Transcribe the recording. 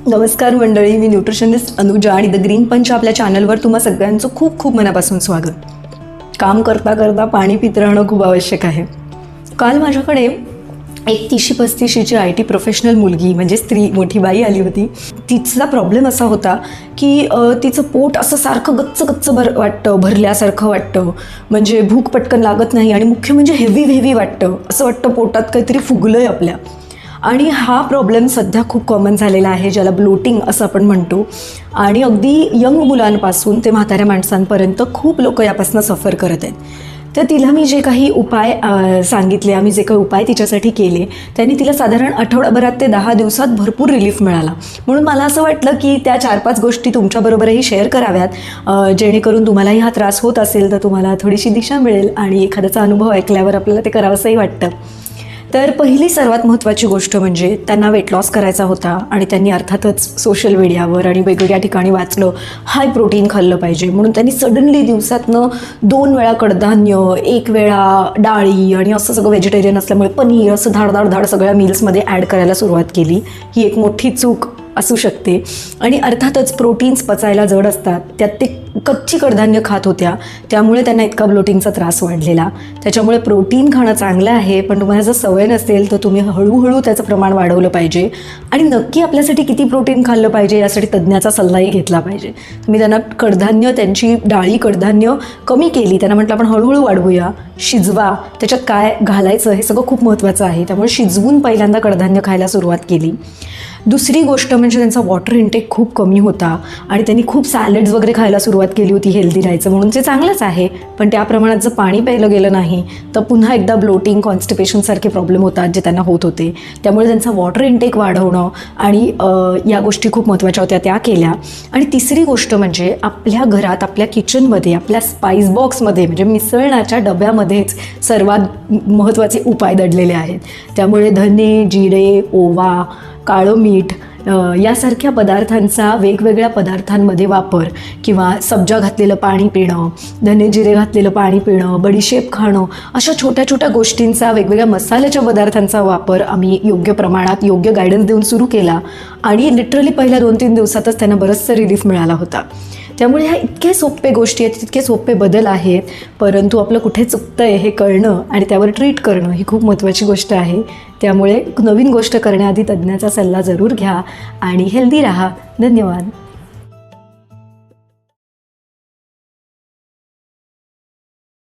नमस्कार मंडळी, मी न्यूट्रिशनिस्ट अनुजा आणि द ग्रीन पंच आपल्या चॅनलवर तुम्हा सगळ्यांचं खूप खूप मनापासून स्वागत. काम करता करता पाणी पित राहणं खूप आवश्यक आहे. काल माझ्याकडे एक 30-35ची IT प्रोफेशनल मुलगी म्हणजे स्त्री मोठी बाई आली होती. तिचा प्रॉब्लेम असा होता की तिचं पोट असं सारखं गच्च गच्च भरल्यासारखं वाटतं, म्हणजे भूक पटकन लागत नाही आणि मुख्य म्हणजे हेवी वाटतं, असं वाटतं पोटात काहीतरी फुगलं आहे आपल्या. आणि हा प्रॉब्लेम सध्या खूप कॉमन झालेला आहे, ज्याला ब्लोटिंग असं आपण म्हणतो. आणि अगदी यंग मुलांपासून ते म्हाताऱ्या माणसांपर्यंत खूप लोक यापासून सफर करत आहेत. तर तिला मी जे काही उपाय सांगितले, आम्ही जे काही उपाय तिच्यासाठी केले, त्यांनी तिला साधारण आठवडाभरात ते 10 दिवसात भरपूर रिलीफ मिळाला. म्हणून मला असं वाटलं की त्या 4-5 गोष्टी तुमच्याबरोबरही शेअर कराव्यात, जेणेकरून तुम्हालाही हा त्रास होत असेल तर तुम्हाला थोडीशी दिशा मिळेल आणि एखाद्याचा अनुभव ऐकल्यावर आपल्याला ते करावंसंही वाटतं. तर पहिली सर्वात महत्त्वाची गोष्ट म्हणजे त्यांना वेट लॉस करायचा होता आणि त्यांनी अर्थातच सोशल मीडियावर आणि वेगवेगळ्या ठिकाणी वाचलं हाय प्रोटीन खाल्लं पाहिजे. म्हणून त्यांनी सडनली दिवसातनं 2 वेळा कडधान्य, 1 वेळा डाळी आणि असं सगळं व्हेजिटेरियन असल्यामुळे पनीर असं धाड सगळ्या मील्समध्ये ॲड करायला सुरुवात केली. ही एक मोठी चूक असू शकते. आणि अर्थातच प्रोटीन्स पचायला जड असतात, त्यात ते कच्ची कडधान्य खात होत्या, त्यामुळे त्यांना इतका ब्लोटिंगचा त्रास वाढलेला. त्याच्यामुळे प्रोटीन खाणं चांगलं आहे, पण तुम्हाला जर सवय नसेल तर तुम्ही हळूहळू त्याचं प्रमाण वाढवलं पाहिजे. आणि नक्की आपल्यासाठी किती प्रोटीन खाल्लं पाहिजे यासाठी तज्ज्ञाचा सल्लाही घेतला पाहिजे. तुम्ही त्यांना त्यांची डाळी कडधान्य कमी केली, त्यांना म्हटलं आपण हळूहळू वाढवूया, शिजवा, त्याच्यात काय घालायचं हे सगळं खूप महत्त्वाचं आहे. त्यामुळे शिजवून पहिल्यांदा कडधान्य खायला सुरुवात केली. दुसरी गोष्ट म्हणजे त्यांचा वॉटर इंटेक खूप कमी होता आणि त्यांनी खूप सॅलड्स वगैरे खायला सुरुवात केली होती हेल्दी राहायचं म्हणून, जे चांगलंच आहे. पण त्या प्रमाणात जर पाणी प्यायलं गेलं नाही तर पुन्हा एकदा ब्लोटिंग, कॉन्स्टिपेशनसारखे प्रॉब्लेम होतात जे त्यांना होत होते. त्यामुळे त्यांचा वॉटर इंटेक वाढवणं आणि या गोष्टी खूप महत्त्वाच्या होत्या, त्या केल्या. आणि तिसरी गोष्ट म्हणजे आपल्या घरात, आपल्या किचनमध्ये, आपल्या स्पाइस बॉक्समध्ये म्हणजे मिसळण्याच्या डब्यामध्येच सर्वात महत्त्वाचे उपाय दडलेले आहेत. त्यामुळे धने, जिरे, ओवा, काळं मीठ यासारख्या पदार्थांचा वेगवेगळ्या पदार्थांमध्ये वापर, किंवा सब्जा घातलेलं पाणी पिणं, धने जिरे घातलेलं पाणी पिणं, बडीशेप खाणं, अशा छोट्या छोट्या गोष्टींचा, वेगवेगळ्या मसाल्याच्या पदार्थांचा वापर आम्ही योग्य प्रमाणात, योग्य गायडन्स देऊन सुरू केला. आणि लिटरली पहिल्या 2-3 दिवसातच त्यांना बरंचसं रिलीफ मिळाला होता. त्यामुळे ह्या इतके सोपे गोष्टी आहेत, इतके सोपे बदल आहेत, परंतु आपलं कुठे चुकतं आहे हे कळणं आणि त्यावर ट्रीट करणं ही खूप महत्त्वाची गोष्ट आहे. त्यामुळे नवीन गोष्ट करण्याआधी तज्ज्ञाचा सल्ला जरूर घ्या आणि हेल्दी राहा. धन्यवाद.